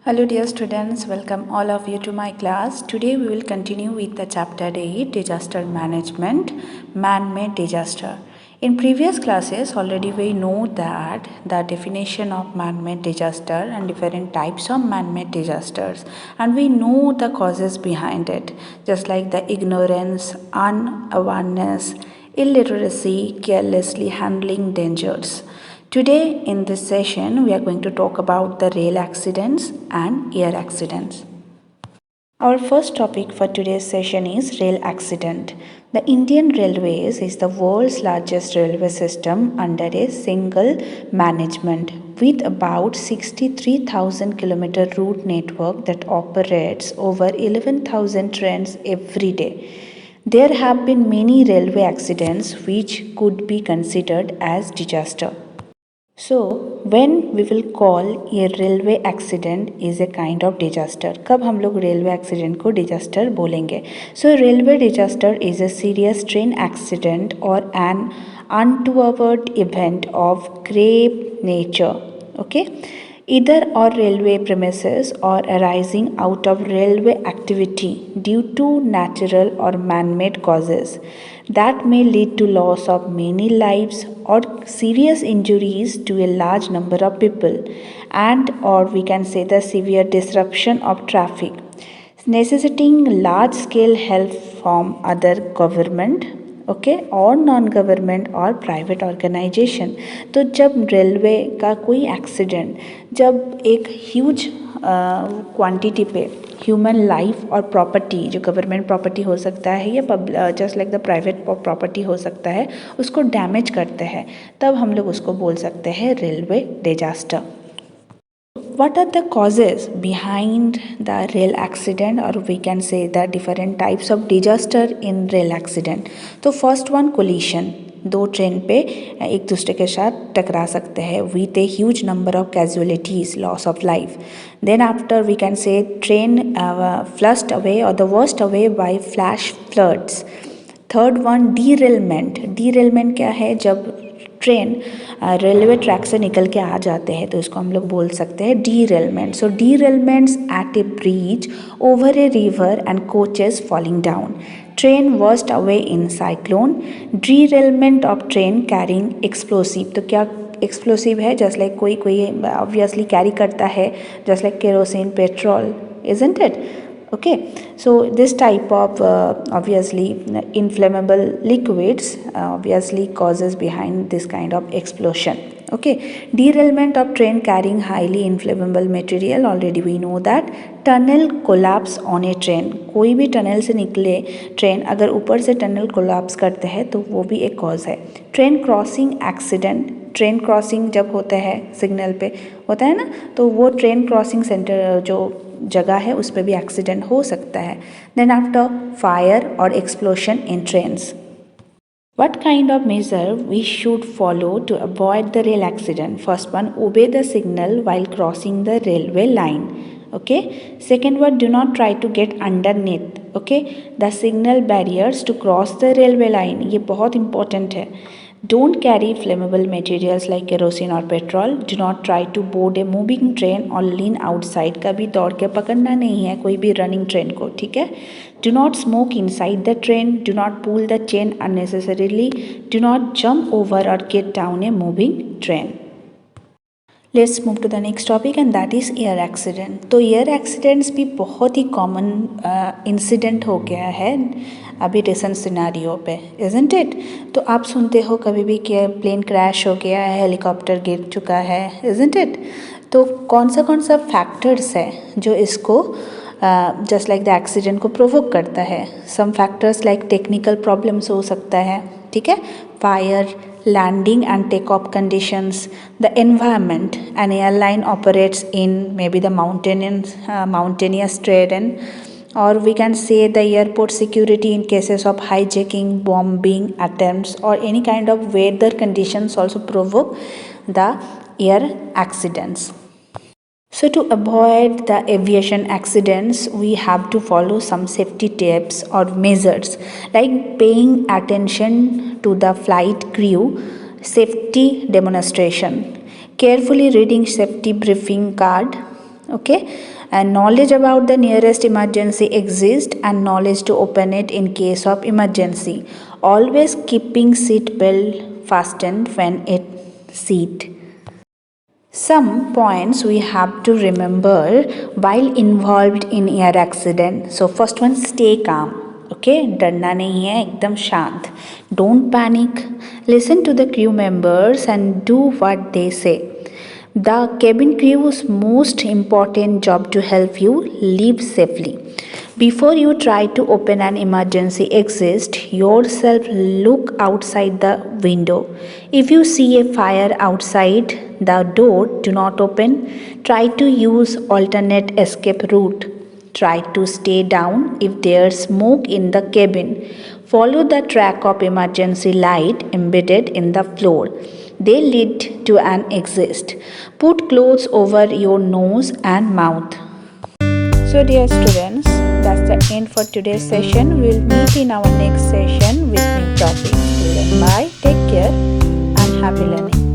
Hello dear students, welcome all of you to my class. Today we will continue with the chapter 8 Disaster Management Man-Made Disaster. In previous classes already we know that the definition of man-made disaster and different types of man-made disasters, and we know the causes behind it, just like the ignorance, unawareness, illiteracy, carelessly handling dangers. Today in this session we are going to talk about the rail accidents and air accidents. Our first topic for today's session is rail accident. The Indian Railways is the world's largest railway system under a single management with about 63,000 kilometer route network that operates over 11,000 trains every day. There have been many railway accidents which could be considered as disaster. So, when we will call a railway accident is a kind of disaster. कब हम लोग railway accident को disaster बोलेंगे? So, railway disaster is a serious train accident or an untoward event of grave nature. Okay, either on railway premises or arising out of railway activity due to natural or man-made causes that may lead to loss of many lives or serious injuries to a large number of people, and or we can say the severe disruption of traffic necessitating large scale help from other government, okay, और non government और private organisation. तो जब railway का कोई accident, जब एक huge quantity पे human life और प्रॉपर्टी, जो गवर्नमेंट प्रॉपर्टी हो सकता है या just like the private property हो सकता है, उसको डैमेज करते हैं, तब हम लोग उसको बोल सकते हैं railway disaster. What are the causes behind the rail accident, or we can say the different types of disaster in rail accident? तो फर्स्ट वन कोलिशन, दो ट्रेन पे एक दूसरे के साथ टकरा सकते हैं with a huge number of casualties, loss of life. Then after we can say train flushed away और the worst away by flash floods. Third one derailment. Derailment क्या है? जब ट्रेन रेलवे ट्रैक से निकल के आ जाते हैं तो इसको हम लोग बोल सकते हैं derailment. So derailments at a bridge over a river and coaches falling down. Train worst away in cyclone. Derailment of train carrying explosive. तो क्या एक्सप्लोसिव है? जस्ट लाइक कोई ऑब्वियसली कैरी करता है, just like kerosene, petrol, isn't it? Okay, so this type of obviously inflammable liquids obviously causes behind this kind of explosion. Okay, derailment of train carrying highly inflammable material, already we know that. Tunnel collapse on A train. कोई भी tunnel से निकले train, अगर ऊपर से tunnel collapse करते हैं तो वो भी एक कॉज है. Train crossing accident. Train crossing जब होता है सिग्नल पे होता है ना, तो वो ट्रेन क्रॉसिंग सेंटर जो जगह है उस पर भी एक्सीडेंट हो सकता है. देन आफ्टर फायर और explosion in trains. What kind of measure we should follow to avoid the rail accident? First one, obey the signal while crossing the railway line. Okay. Second one, do not try to get underneath. Okay. The signal barriers to cross the railway line. ये बहुत important है. Don't carry flammable materials like kerosene or petrol. Do not try to board a moving train or lean outside. कभी दौड़ के पकड़ना नहीं है कोई भी रनिंग ट्रेन को, ठीक है? Do not smoke inside the train. Do not pull the chain unnecessarily. Do not jump over or get down a moving train. Let's move to the next topic and that is air accident. तो air accidents भी बहुत ही common incident हो गया है अभी recent scenario पे, isn't it? तो आप सुनते हो कभी भी कि प्लेन क्रैश हो गया है, हेलीकॉप्टर गिर चुका है, इजंट इट? तो कौन सा फैक्टर्स है जो इसको जस्ट लाइक द एक्सीडेंट को प्रोवोक करता है? Some factors like technical problems हो सकता है, ठीक है? Fire, landing and takeoff conditions, the environment. An airline operates in maybe the mountainous terrain, or we can say the airport security in cases of hijacking, bombing attempts, or any kind of weather conditions also provoke the air accidents. So to avoid the aviation accidents, we have to follow some safety tips or measures like paying attention to the flight crew, safety demonstration, carefully reading safety briefing card, Okay, and knowledge about the nearest emergency exist and knowledge to open it in case of emergency. Always keeping seat belt fastened when it seat. Some points we have to remember while involved in air accident. So first one, stay calm. Okay, डरना नहीं है, एकदम शांत. Don't panic. Listen to the crew members and do what they say. The cabin crew's most important job to help you live safely. Before you try to open an emergency exit, yourself look outside the window. If you see a fire outside the door, do not open. Try to use alternate escape route. Try to stay down if there's smoke in the cabin. Follow the track of emergency light embedded in the floor. They lead to an exit. Put clothes over your nose and mouth. So dear students, that's the end for today's session. We will meet in our next session with new topics. Till then, bye, take care and happy learning.